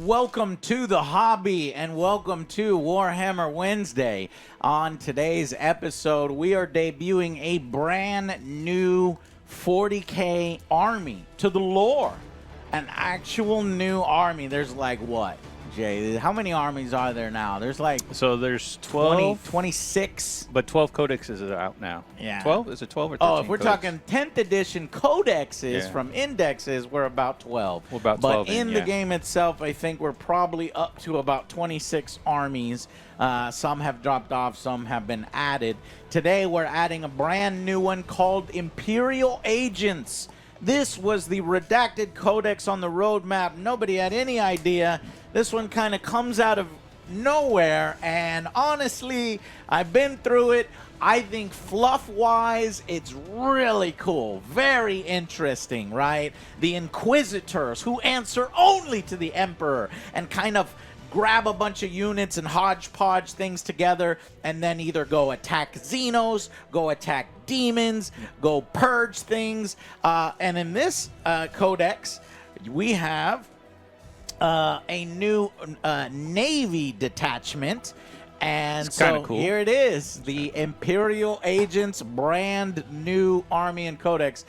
Welcome to the hobby and welcome to Warhammer Wednesday. On today's episode, we are debuting a brand new 40K army to the lore. An actual new army. There's like what, Jay? How many armies are there now? There's like... So there's 12. 26. But 12 codexes are out now. Yeah. 12? Is it 12 or 13? Oh, if we're talking 10th edition codexes Yeah. from indexes, we're about 12. We're about 12 But in in, the yeah. game itself, I think we're probably up to about 26 armies. Some have dropped off, some have been added. Today, we're adding a brand new one called Imperial Agents. This was the redacted codex on the roadmap. Nobody had any idea. This one kind of comes out of nowhere, and honestly, I've been through it. I think fluff-wise, it's really cool. Very interesting, right? The Inquisitors, who answer only to the Emperor, and kind of grab a bunch of units and hodgepodge things together, and then either go attack Xenos, go attack demons, go purge things. And in this codex, we have a new Navy detachment. And It's so kinda cool. here it is, the Imperial Agents brand new army and codex.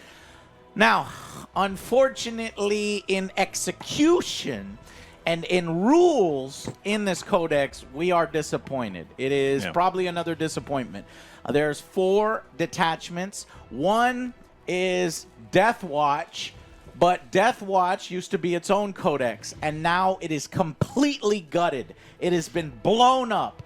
Now, unfortunately, in execution and in rules in this codex, we are disappointed. It is probably another disappointment. There's 4 detachments. One is Death Watch, but Death Watch used to be its own codex, and now it is completely gutted. It has been blown up.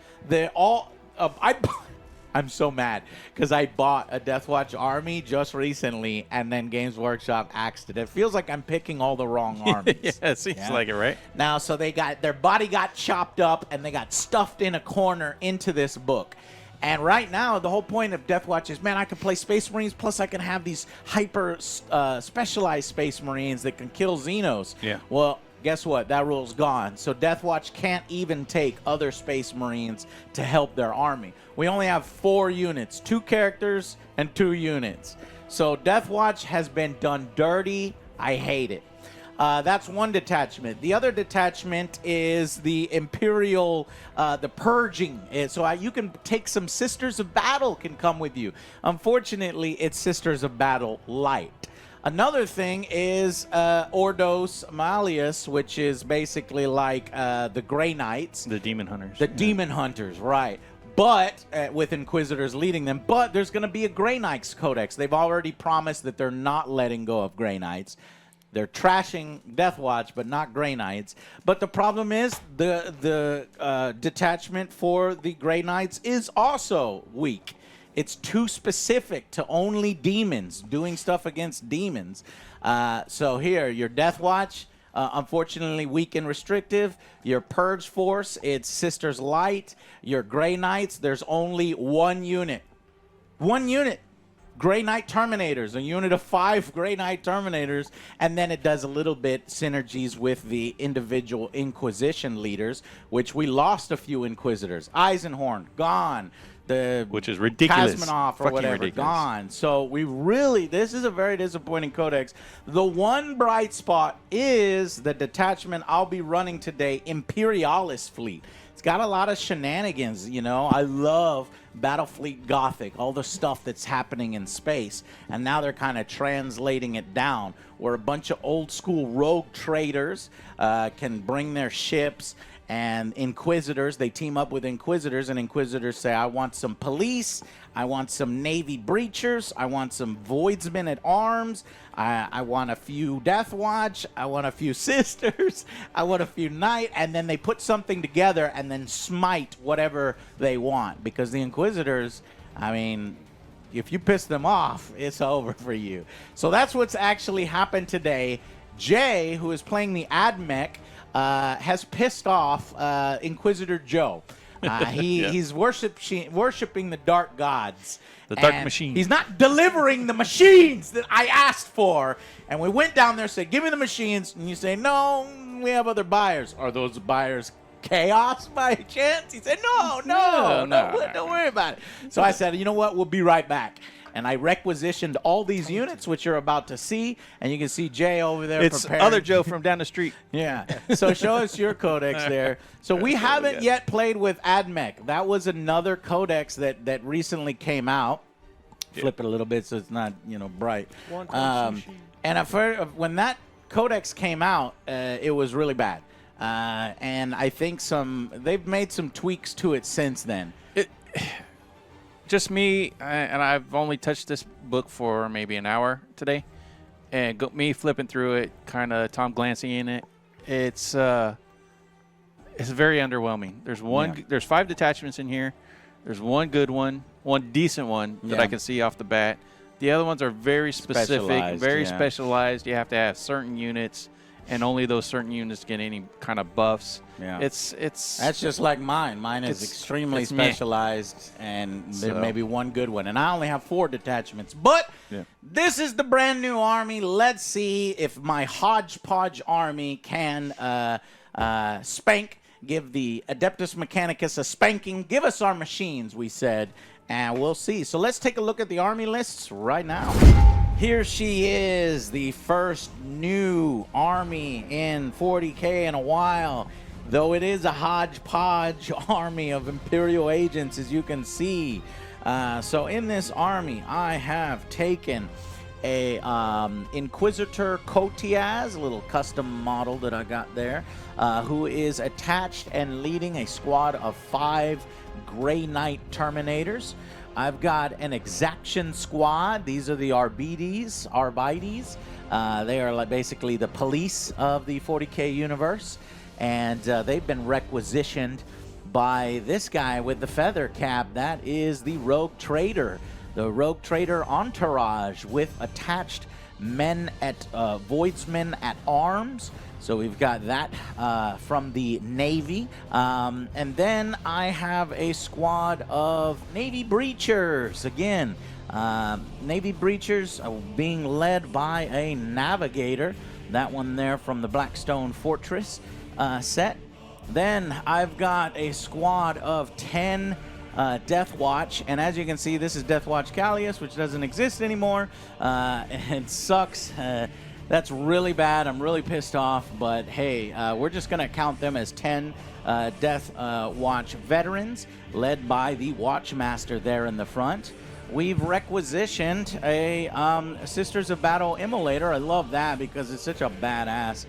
I'm so mad because I bought a Death Watch army just recently, and then Games Workshop axed it. It feels like I'm picking all the wrong armies. Yeah, it seems like it, right? Now, so their body got chopped up, and they got stuffed in a corner into this book. And right now, the whole point of Death Watch is, man, I can play Space Marines, plus I can have these hyper specialized Space Marines that can kill Xenos. Yeah. Well, guess what? That rule's gone. So Death Watch can't even take other Space Marines to help their army. We only have 4 units, 2 characters and 2 units. So Death Watch has been done dirty. I hate it. That's one detachment. The other detachment is the Imperial, the Purging. So you can take some Sisters of Battle can come with you. Unfortunately, it's Sisters of Battle Light. Another thing is Ordos Malleus, which is basically like the Grey Knights. The Demon Hunters. The Demon Hunters, right. But, with Inquisitors leading them, but there's going to be a Grey Knights Codex. They've already promised that they're not letting go of Grey Knights. They're trashing Death Watch, but not Grey Knights. But the problem is the detachment for the Grey Knights is also weak. It's too specific to only demons, doing stuff against demons. So here, your Death Watch, unfortunately weak and restrictive. Your Purge Force, it's Sisters Light. Your Grey Knights, there's only 1 unit. 1 unit. Grey Knight Terminators, a unit of 5 Grey Knight Terminators, and then it does a little bit synergies with the individual Inquisition leaders, which we lost a few Inquisitors. Eisenhorn, gone. Which is ridiculous. Kazmanov or Fucking whatever, ridiculous. gone. So this is a very disappointing codex. The one bright spot is the detachment I'll be running today, Imperialis Fleet. It's got a lot of shenanigans, you know. I love Battlefleet Gothic, all the stuff that's happening in space. And now they're kind of translating it down, where a bunch of old school rogue traders can bring their ships, and Inquisitors, they team up with Inquisitors, and Inquisitors say, I want some police, I want some Navy breachers, I want some Voidsmen at arms, I want a few Death Watch, I want a few Sisters, I want a few Knight, and then they put something together and then smite whatever they want. Because the Inquisitors, I mean, if you piss them off, it's over for you. So that's what's actually happened today. Jay, who is playing the AdMech, has pissed off Inquisitor Joe. He's worshiping the dark gods. The dark machine. He's not delivering the machines that I asked for. And we went down there and said, give me the machines. And you say, no, we have other buyers. Are those buyers Chaos by chance? He said, no, don't worry about it. So I said, you know what? We'll be right back. And I requisitioned all these units, which you're about to see, and you can see Jay over there It's preparing. other Joe from down the street. Yeah. So show us your codex there. So we haven't yet played with AdMech. That was another codex that recently came out. Flip it a little bit so it's not, bright. And I've heard when that codex came out, it was really bad. And I think they've made some tweaks to it since then. Just me, and I've only touched this book for maybe an hour today, and me flipping through it, kind of Tom Clancy in it. It's very underwhelming. There's 5 detachments in here. There's one good one, one decent one that I can see off the bat. The other ones are very specific, very specialized. You have to have certain units, and only those certain units get any kind of buffs. Yeah. It's That's just like mine. Mine is extremely specialized, and there may be one good one. And I only have 4 detachments. But this is the brand new army. Let's see if my hodgepodge army can give the Adeptus Mechanicus a spanking. Give us our machines, we said, and we'll see. So let's take a look at the army lists right now. Here she is, the first new army in 40K in a while. Though it is a hodgepodge army of Imperial Agents, as you can see. So in this army, I have taken a Inquisitor Kotiaz, a little custom model that I got there, who is attached and leading a squad of 5 Grey Knight Terminators. I've got an Exaction Squad. These are the Arbites. They are basically the police of the 40K universe. And they've been requisitioned by this guy with the feather cap. That is the Rogue Trader. The Rogue Trader entourage with attached men at Voidsmen at arms. So we've got that from the Navy. And then I have a squad of Navy Breachers. Again, Navy Breachers being led by a Navigator. That one there from the Blackstone Fortress set. Then I've got a squad of 10 Death Watch, and as you can see, this is Death Watch Callius, which doesn't exist anymore. It sucks. That's really bad. I'm really pissed off, but hey, we're just going to count them as 10 Death Watch veterans, led by the Watchmaster there in the front. We've requisitioned a Sisters of Battle Immolator. I love that because it's such a badass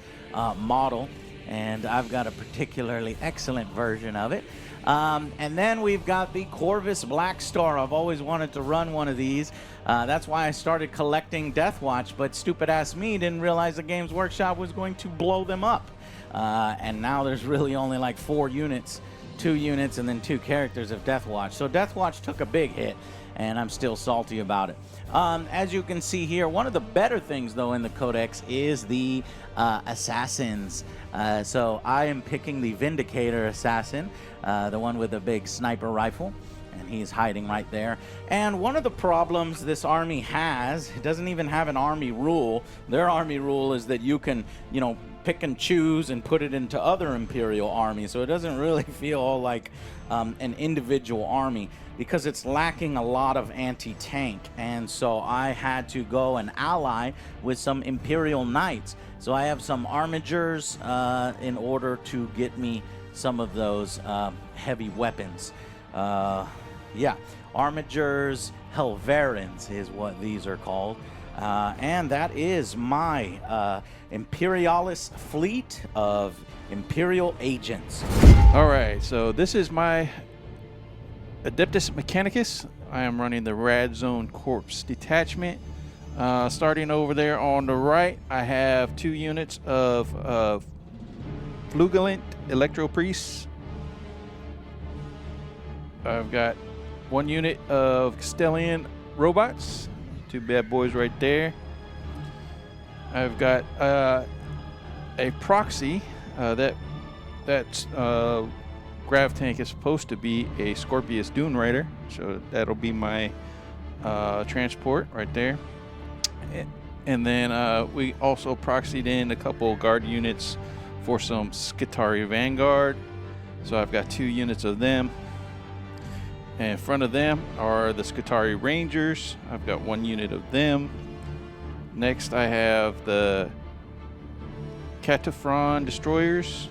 model, and I've got a particularly excellent version of it. And then we've got the Corvus Blackstar. I've always wanted to run one of these. That's why I started collecting Death Watch, but stupid-ass me didn't realize the Games Workshop was going to blow them up. And now there's really only like 4 units, 2 units, and then 2 characters of Death Watch. So Death Watch took a big hit, and I'm still salty about it. As you can see here, one of the better things, though, in the Codex is the Assassins. So I am picking the Vindicator Assassin, the one with the big sniper rifle, and he's hiding right there. And one of the problems this army has, it doesn't even have an army rule. Their army rule is that you can, pick and choose and put it into other Imperial armies. So it doesn't really feel like an individual army, because it's lacking a lot of anti-tank. And so I had to go and ally with some Imperial Knights. So I have some Armigers in order to get me some of those heavy weapons. Armigers, Helverins is what these are called. And that is my Imperialis fleet of Imperial Agents. All right, so this is my Adeptus Mechanicus. I am running the Rad Zone Corps Detachment. Starting over there on the right, I have 2 units of Flugelent Electro Priests. I've got 1 unit of Castellian Robots. 2 bad boys right there. I've got a proxy that's Grav tank is supposed to be a Scorpius Dune Rider, so that'll be my transport right there. And then we also proxied in a couple guard units for some Skitarii Vanguard, so I've got 2 units of them. And in front of them are the Skitarii Rangers. I've got 1 unit of them. Next, I have the Cataphren Destroyers.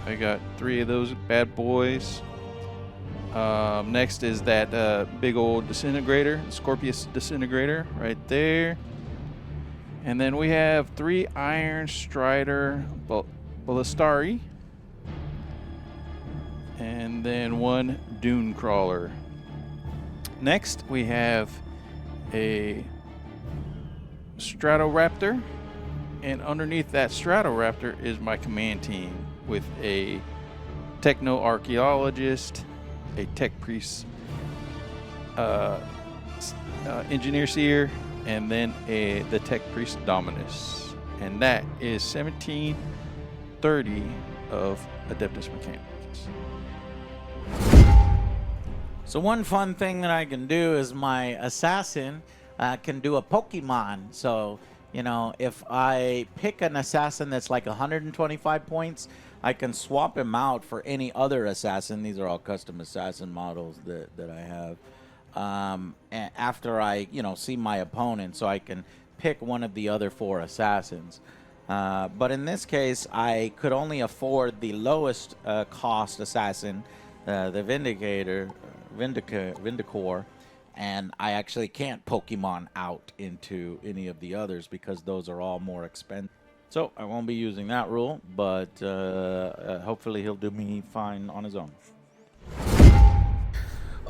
I got 3 of those bad boys. Next is that big old disintegrator, Scorpius disintegrator, right there. And then we have 3 Iron Strider Ballistari. And then 1 Dune Crawler. Next, we have a Stratoraptor. And underneath that Stratoraptor is my command team with a Techno Archaeologist, a Tech Priest, Engineer Seer, and then the Tech Priest Dominus. And that is 1730 of Adeptus Mechanicus. So one fun thing that I can do is my assassin can do a Pokemon. So, you know, if I pick an assassin that's like 125 points, I can swap him out for any other assassin. These are all custom assassin models that I have. And after I, you know, see my opponent, so I can pick one of the other 4 assassins. But in this case, I could only afford the lowest cost assassin, the Vindicor, and I actually can't Pokemon out into any of the others because those are all more expensive. So I won't be using that rule, but hopefully he'll do me fine on his own.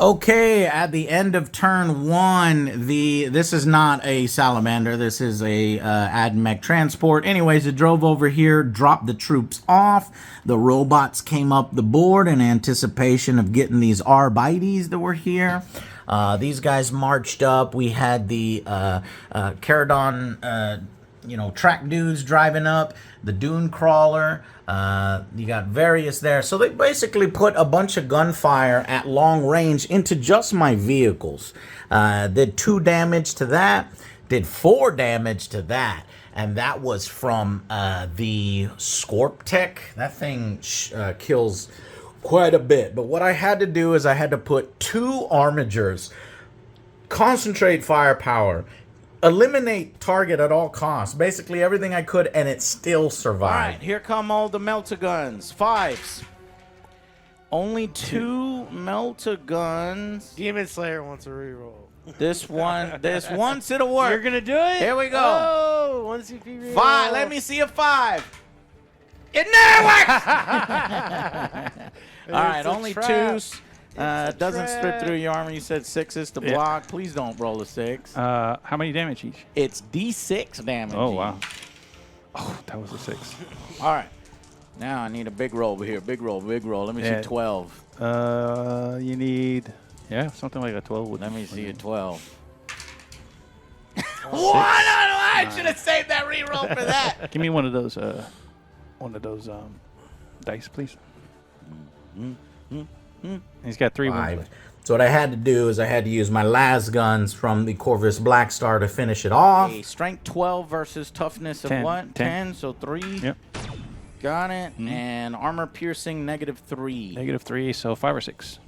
Okay, at the end of turn 1, this is not a salamander. This is a AdMech transport. Anyways, it drove over here, dropped the troops off. The robots came up the board in anticipation of getting these Arbites that were here. These guys marched up. We had the Caradon, track dudes driving up. The Dune Crawler. You got various there. So they basically put a bunch of gunfire at long range into just my vehicles. Did 2 damage to that. Did 4 damage to that. And that was from the Scorp Tech. That thing kills quite a bit. But what I had to do is I had to put 2 armigers, concentrate firepower, eliminate target at all costs. Basically everything I could, and it still survived. All right, here come all the Melta-Guns. 5s. Only 2 Melta-Guns. Demon Slayer wants a reroll. This once it'll work. You're gonna do it? Here we go. Oh, 1 CP reroll. 5. Let me see a 5. It never works. All right, only 2s. Doesn't strip through your armor. You said 6s to block. Please don't roll a 6. How many damage each? It's D6 damage. Oh, wow. Oh, that was a 6. All right. Now I need a big roll over here. Big roll, big roll. Let me see 12. You need, something like a 12. Let me see a 12. What? I should have saved that reroll for that. Give me one of those dice, please. He's got 3 wounds. So what I had to do is I had to use my las guns from the Corvus Blackstar to finish it off. A strength 12 versus toughness of 10. what? 10, so 3. Yep. Got it. And armor piercing -3. -3, so 5 or 6.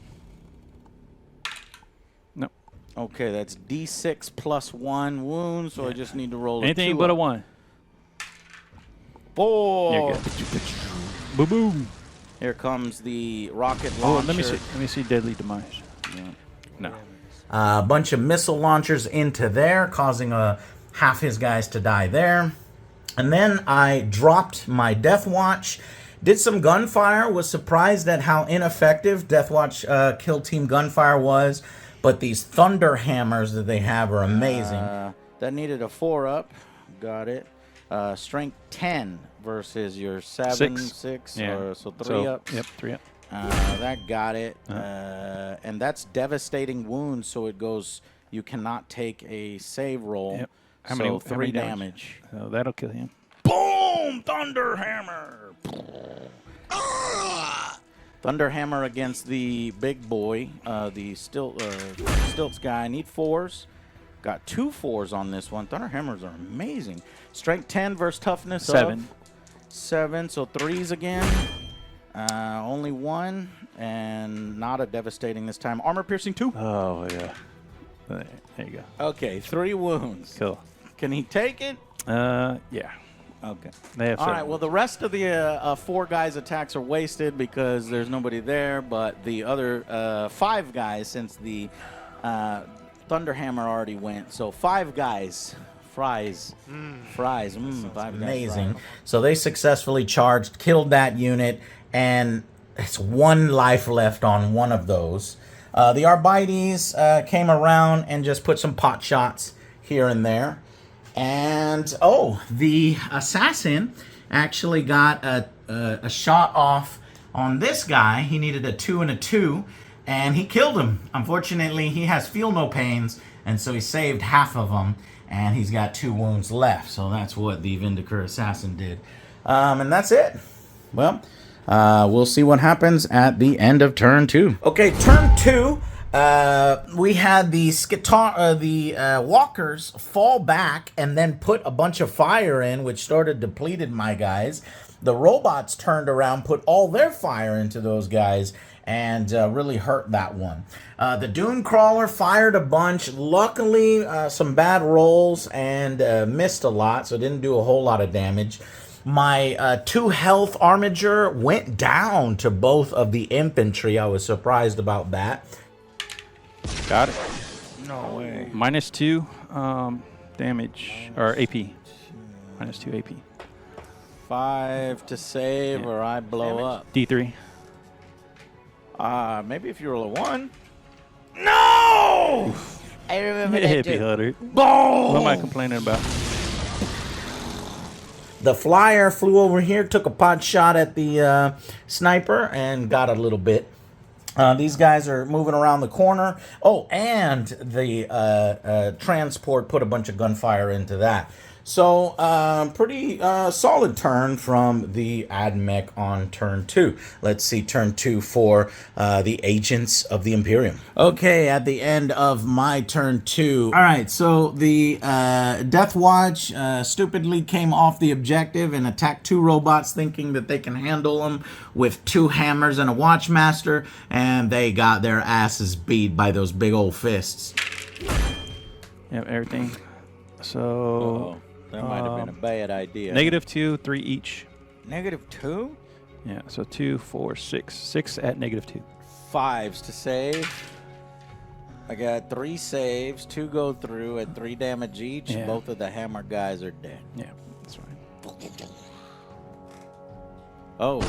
Nope. Okay, that's D6 plus 1 wound, so I just need to roll anything a 2 but a 1. 4. You're good. Boom, boom. Here comes the rocket launcher. Let me see deadly demise. Yeah. No. A bunch of missile launchers into there, causing half his guys to die there. And then I dropped my Death Watch, did some gunfire, was surprised at how ineffective Death Watch kill team gunfire was. But these Thunder Hammers that they have are amazing. That needed a 4 up. Got it. Strength 10 versus your 7, 6, so 3 up. Yep, 3 up. That got it. And that's devastating wounds, so it goes, you cannot take a save roll. Yep. How many 3 damage. So that'll kill him. Boom! Thunder Hammer! Thunder Hammer against the big boy, the stilts guy. I need 4s. Got 2 4s on this one. Thunder Hammers are amazing. Strength 10 versus toughness 7. 7, so 3s again. Only one, and not a devastating this time. Armor piercing 2. Oh, yeah. There you go. Okay, 3 wounds. Cool. Can he take it? Yeah. Okay. They have All 7 right, well, the rest of the 4 guys' attacks are wasted because there's nobody there, but the other 5 guys, since the Thunderhammer already went, so 5 guys. Fries. 5 guys. Amazing. fries. So they successfully charged, killed that unit, and it's 1 life left on one of those. The Arbites came around and just put some pot shots here and there. And, the assassin actually got a shot off on this guy. He needed a 2 and a 2, and he killed him. Unfortunately, he has feel no pains, and so he saved half of them, and he's got 2 wounds left. So that's what the Vindicator assassin did. And that's it. Well, we'll see what happens at the end of turn 2. Okay, turn 2. We had the walkers fall back and then put a bunch of fire in, which sort of depleted my guys. The robots turned around, put all their fire into those guys, and really hurt that one. The Dune Crawler fired a bunch. Luckily, some bad rolls and missed a lot, so didn't do a whole lot of damage. My 2 health armiger went down to both of the infantry. I was surprised about that. Got it. No way. -2 damage, or AP. -2 AP. 5 to save, or I blow up. D3. Maybe if you roll a 1. No! I remember Hippie that too. Hunter. Boom! What am I complaining about? The flyer flew over here, took a pot shot at the sniper, and got a little bit. These guys are moving around the corner. Oh, and the transport put a bunch of gunfire into that. So, pretty solid turn from the AdMech on turn 2. Let's see turn 2 for the Agents of the Imperium. Okay, at the end of my turn 2. All right, so the Death Watch stupidly came off the objective and attacked 2 robots thinking that they can handle them with 2 hammers and a Watchmaster, and they got their asses beat by those big old fists. Yep, everything. So... Uh-oh. That might have been a bad idea. -2, 3 each. -2? Yeah, so 2, 4, 6. 6 at -2. 5s to save. I got 3 saves. 2 go through at 3 damage each. Yeah. Both of the hammer guys are dead. Yeah, that's right. Oh, okay.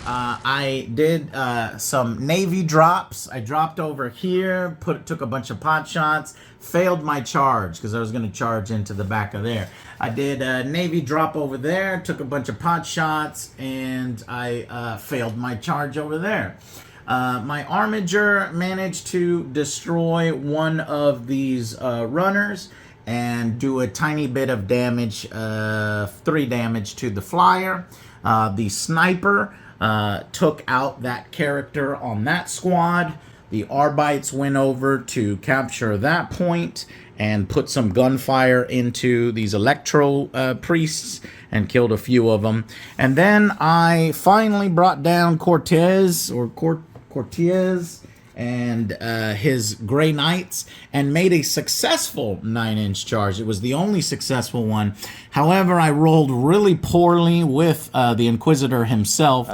I did some Navy drops. I dropped over here, took a bunch of pot shots, failed my charge because I was going to charge into the back of there. I did a Navy drop over there, took a bunch of pot shots, and I failed my charge over there. My Armiger managed to destroy one of these runners and do a tiny bit of damage, 3 damage to the flyer. The sniper took out that character on that squad. The Arbites went over to capture that point and put some gunfire into these Electro priests and killed a few of them. And then I finally brought down Cortez and his Grey Knights and made a successful 9-inch charge. It was the only successful one. However, I rolled really poorly with the Inquisitor himself.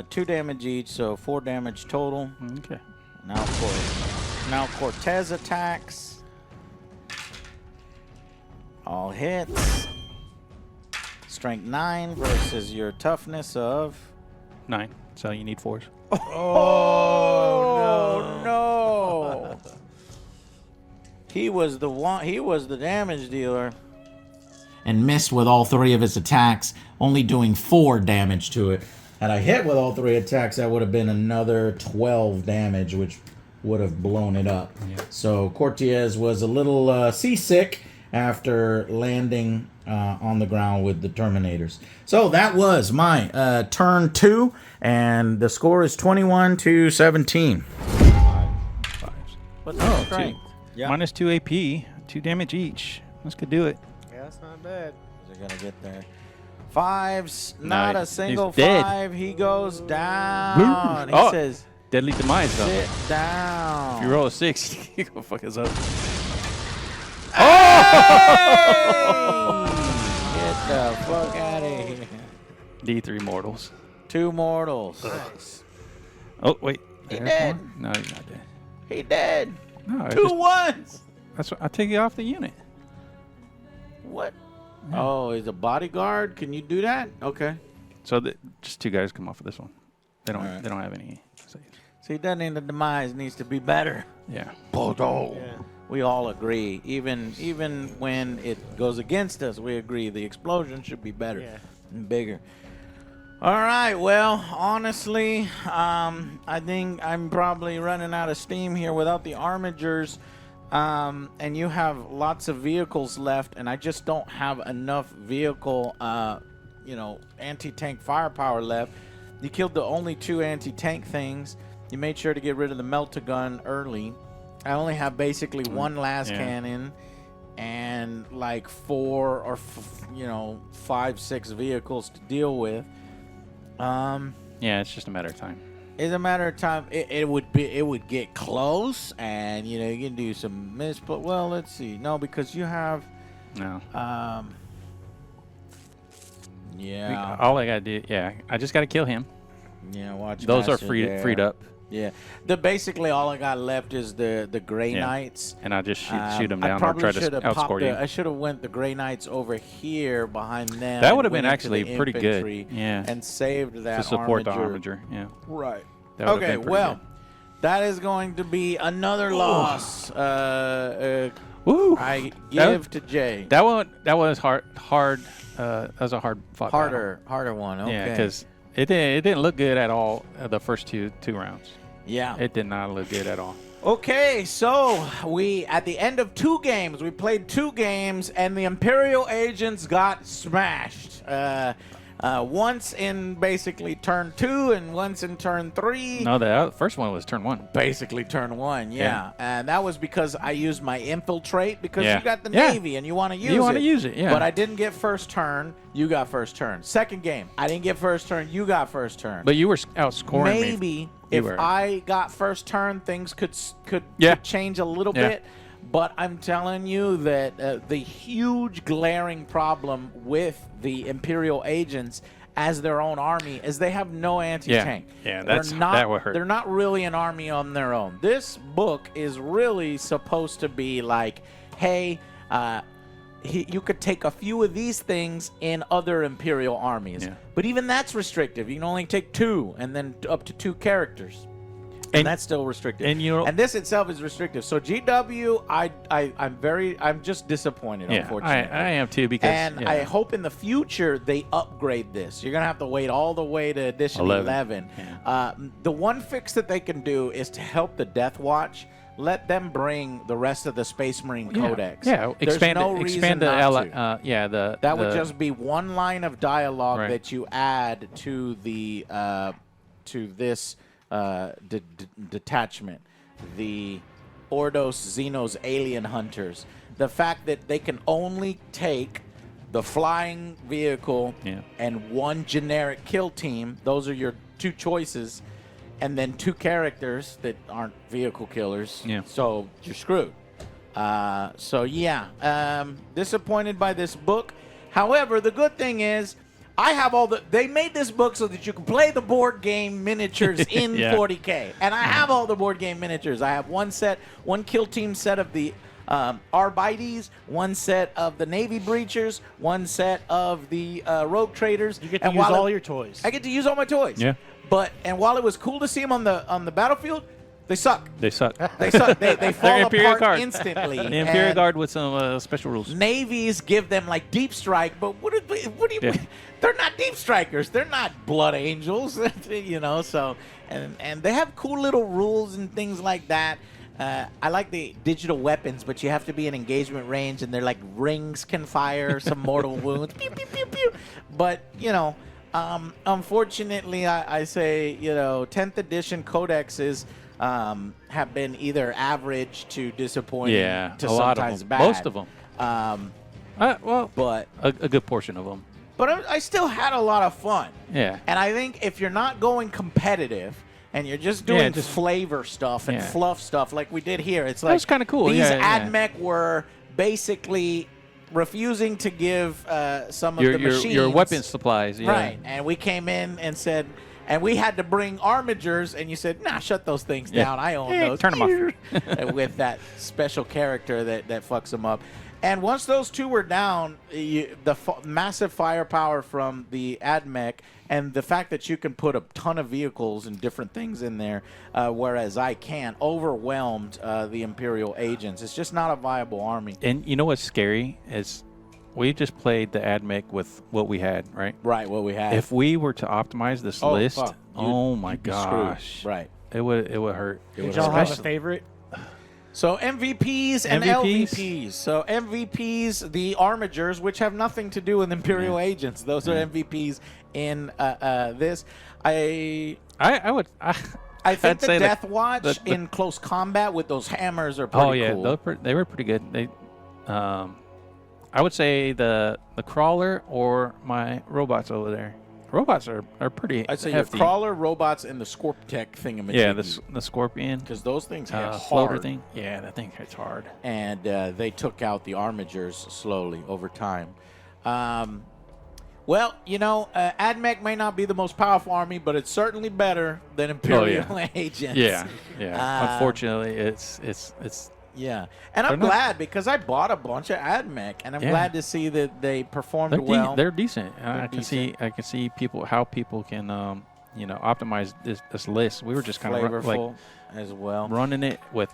2 damage each, so 4 damage total. Okay. Now Cortez attacks. All hits. Strength 9 versus your toughness of 9. So you need 4s. Oh no! He was the one. He was the damage dealer. And missed with all 3 of his attacks, only doing 4 damage to it. Had I hit with all 3 attacks, that would have been another 12 damage, which would have blown it up. Yeah. So Cortez was a little seasick after landing on the ground with the Terminators. So that was my turn 2, and the score is 21-17. 5s. What's the strength? Yeah. -2 AP, 2 damage each. Let's go do it. Yeah, that's not bad. They're gonna get there. 5s, not a he's single dead. 5. He goes down. He Oh. says, Deadly demise, though. sit down. If you roll a 6, you go fuck us up. Get the fuck out of here. D3 mortals. 2 mortals. Nice. Oh, wait. He There's dead. one? No, he's not dead. He dead. No, 2 1s. that's what I take you off the unit. What? Oh, he's a bodyguard. Can you do that? Okay. So just 2 guys come off of this one. They don't. All right. They don't have any. Saves. See, that in the demise needs to be better. Yeah. Yeah. We all agree. Even when it goes against us, we agree the explosion should be better Yeah. and bigger. All right. Well, honestly, I think I'm probably running out of steam here without the armigers. And you have lots of vehicles left, and I just don't have enough vehicle, anti-tank firepower left. You killed the only 2 anti-tank things. You made sure to get rid of the melta-gun early. I only have basically 1 las cannon and like 4 or 5, 6 vehicles to deal with. Yeah, it's just a matter of time. It's a matter of time. It would get close, and you can do some miss. But well, let's see. No, because you have. No. Yeah. All I gotta do. Yeah, I just gotta kill him. Yeah. Watch. Those are Master freed there. up, Yeah. Basically all I got left is the Grey Yeah. Knights. and I just shoot them I down or probably try should to have outscore you. I should have went the Grey Knights over here behind them. That would have went been into the actually pretty good. infantry Yeah. And saved that To support armiger. the armiger. Yeah. Right. That would've Okay. been pretty Well, good. that is going to be another loss. Woo! I That- give to Jay. That was hard. That was a hard fought battle. Harder one. Okay. Yeah, because it didn't look good at all. The first two rounds. Yeah. It did not look good at all. Okay, so we at the end of 2 games, we played 2 games, and the Imperial Agents got smashed. Once in basically turn 2 and once in turn 3. No, the first one was turn 1. Basically turn 1, yeah. And that was because I used my infiltrate because Yeah. you got the Yeah. Navy and you want to use it. You want to use it, yeah. But I didn't get first turn. You got first turn. Second game, I didn't get first turn. You got first turn. But you were outscoring me. Maybe if I got first turn, things could Yeah. change a little Yeah. bit. But I'm telling you that the huge glaring problem with the Imperial Agents as their own army is they have no anti-tank. Yeah, They're that would hurt. They're not really an army on their own. This book is really supposed to be like, hey, you could take a few of these things in other Imperial armies. Yeah. But even that's restrictive. You can only take 2 and then up to 2 characters. And that's still restrictive. And this itself is restrictive. So GW, I'm just disappointed, unfortunately. I am too because I hope in the future they upgrade this. You're gonna have to wait all the way to edition 11. Yeah. The one fix that they can do is to help the Death Watch. Let them bring the rest of the Space Marine Codex. Yeah, There's expand no expand reason the not to. That would the- just be 1 line of dialogue Right. that you add to the to this detachment, the Ordos Xenos alien hunters. The fact that they can only take the flying vehicle Yeah. and 1 generic kill team. Those are your 2 choices, and then 2 characters that aren't vehicle killers. Yeah. So you're screwed. Disappointed by this book. However, the good thing is I have they made this book so that you can play the board game miniatures in Yeah. 40K. And I have all the board game miniatures. I have 1 kill team set of the Arbites, 1 set of the Navy Breachers, 1 set of the Rogue Traders. You get to use all your toys. I get to use all my toys. Yeah. And while it was cool to see them on the battlefield, they suck. They suck. They suck. They fall Imperial apart Guard. instantly. The Imperial And Guard with some special rules. Navies give them like deep strike, but what do you? Yeah. They're not deep strikers. They're not blood angels, So and they have cool little rules and things like that. I like the digital weapons, but you have to be in engagement range, and they're like rings can fire some mortal wounds. Pew, pew, pew, pew. But unfortunately, I say 10th edition codexes have been either average to disappointing to a lot of sometimes them. bad. Most of them. Um, Well, but a good portion of them. but I still had a lot of fun. Yeah. And I think if you're not going competitive and you're just doing just- flavor stuff and fluff stuff like we did here, it's like was kinda cool. These Yeah. AdMech were basically refusing to give some of the machines your weapon supplies. Yeah. right, and we came in and said, and we had to bring armigers, and you said, nah, shut those things down. I own those. Turn them off. With that special character that fucks them up. And once those two were down, the massive firepower from the AdMech and the fact that you can put a ton of vehicles and different things in there, whereas I can't, overwhelmed the Imperial Agents. It's just not a viable army. And you know what's scary is we just played the AdMech with what we had, right? Right, what we had. If we were to optimize this list, fuck. oh my You'd be screwed. gosh, Right. it would hurt. Did y'all have a favorite? So MVPs and MVPs? LVPs. So MVPs, the armigers, which have nothing to do with Imperial Agents. Those are MVPs in this. I would. think I'd the say Death Watch the- in close combat with those hammers are pretty Oh yeah, cool. they were pretty good. They, I would say the crawler or my robots over there. Robots are pretty. I'd say hefty. your crawler, robots, and the Scorptech thingamajiggy. Yeah, the scorpion. Because those things hit Floater hard. thing. Yeah, that thing hits hard. And they took out the armigers slowly over time. Well, you know, AdMech may not be the most powerful army, but it's certainly better than Imperial Agents. Yeah, yeah. Unfortunately, it's Yeah, and I'm They're not- glad because I bought a bunch of AdMech, and I'm Yeah. glad to see that they performed they're well. they're decent. They're I can see how people can optimize this list. We were just kind of flavorful as well. running it with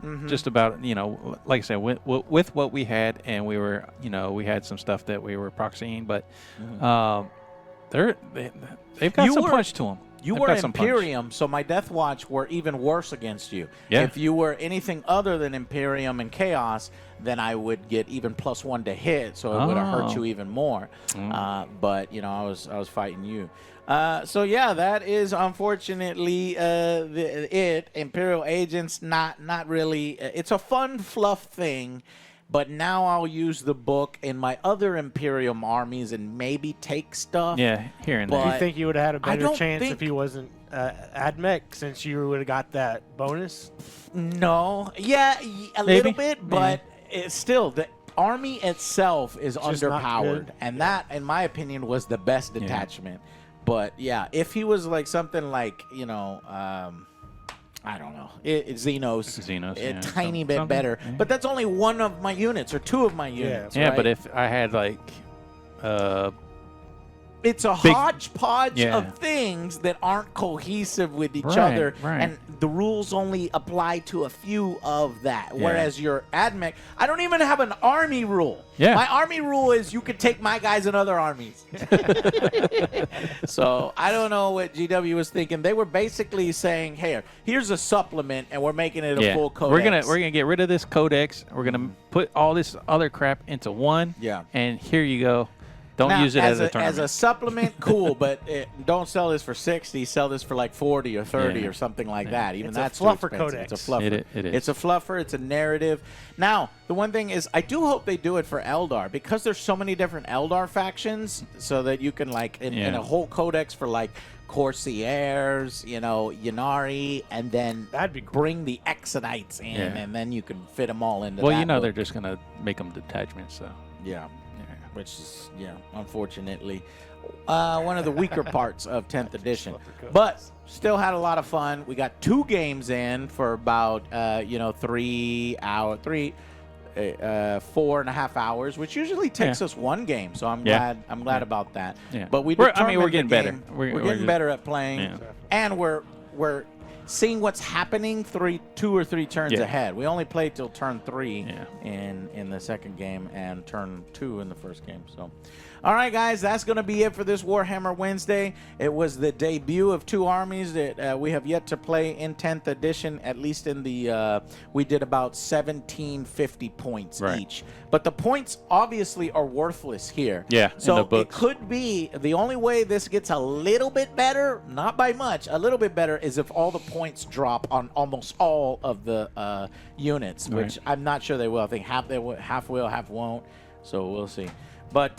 Mm-hmm. just about like I said with what we had, and we were we had some stuff that we were proxying, but they've got You some were- punch to them. You were Imperium, so my Death Watch were even worse against you. Yeah. If you were anything other than Imperium and Chaos, then I would get even +1 to hit, so it would have hurt Oh. you even more. But I was fighting you. So yeah, that is unfortunately Imperial Agents. Not really. It's a fun fluff thing. But now I'll use the book in my other Imperium armies and maybe take stuff. Yeah, here and But- there. Do you think you would have had a I better don't chance think- if he wasn't AdMech, since you would have got that bonus? No. Yeah, a Maybe. little bit, but it's still the army itself is Just not underpowered, good. and that, in my opinion, was the best detachment. But yeah, if he was like something like I don't know, Xenos, a yeah, tiny bit something, better, yeah. but that's only one of my units or two of my units. Yeah, right? but if I had like it's a Big- hodgepodge Yeah. of things that aren't cohesive with each Right, other, right. and the rules only apply to a few of that. Yeah. Whereas your AdMech, I don't even have an army rule. Yeah. My army rule is you could take my guys in other armies. So I don't know what GW was thinking. They were basically saying, "Hey, here's a supplement, and we're making it a full codex." We're gonna get rid of this codex. We're gonna put all this other crap into one. Yeah. And here you go. Don't Now, use it as a tournament. as a supplement, cool, but don't sell this for 60. Sell this for like 40 or 30 Yeah. or something like that. Even It's a that's too fluffer expensive. codex. It's a fluffer. It is. It's a fluffer. It's a narrative. Now, the one thing is, I do hope they do it for Eldar because there's so many different Eldar factions, so that you can like in a whole codex for like Corsairs, Yanari, and then That'd be cool. bring the Exodites in, Yeah. and then you can fit them all into. well, that they're book. just gonna make them detachments. So Yeah. Which is, unfortunately, one of the weaker parts of 10th edition. But still had a lot of fun. We got 2 games in for about, 4.5 hours, which usually takes us 1 game. So I'm glad about that. Yeah. But we're getting better. We're getting better at playing, Yeah. and we're seeing what's happening 2 or 3 turns Yeah. ahead. We only played till turn 3 Yeah. in the second game and turn 2 in the first game. So, all right, guys, that's going to be it for this Warhammer Wednesday. It was the debut of 2 armies that we have yet to play in 10th edition. At least in the we did about 1750 points Right. each. But the points obviously are worthless here. Yeah, in So the it books. could be the only way this gets a little bit better, not by much, a little bit better, is if all the points drop on almost all of the units, which Right. I'm not sure they will. I think half will, half won't. So we'll see. But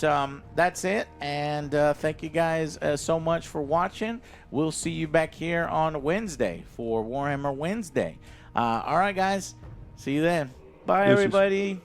that's it, and thank you guys so much for watching. We'll see you back here on Wednesday for Warhammer Wednesday. All right, guys. See you then. Bye, Deuces. everybody.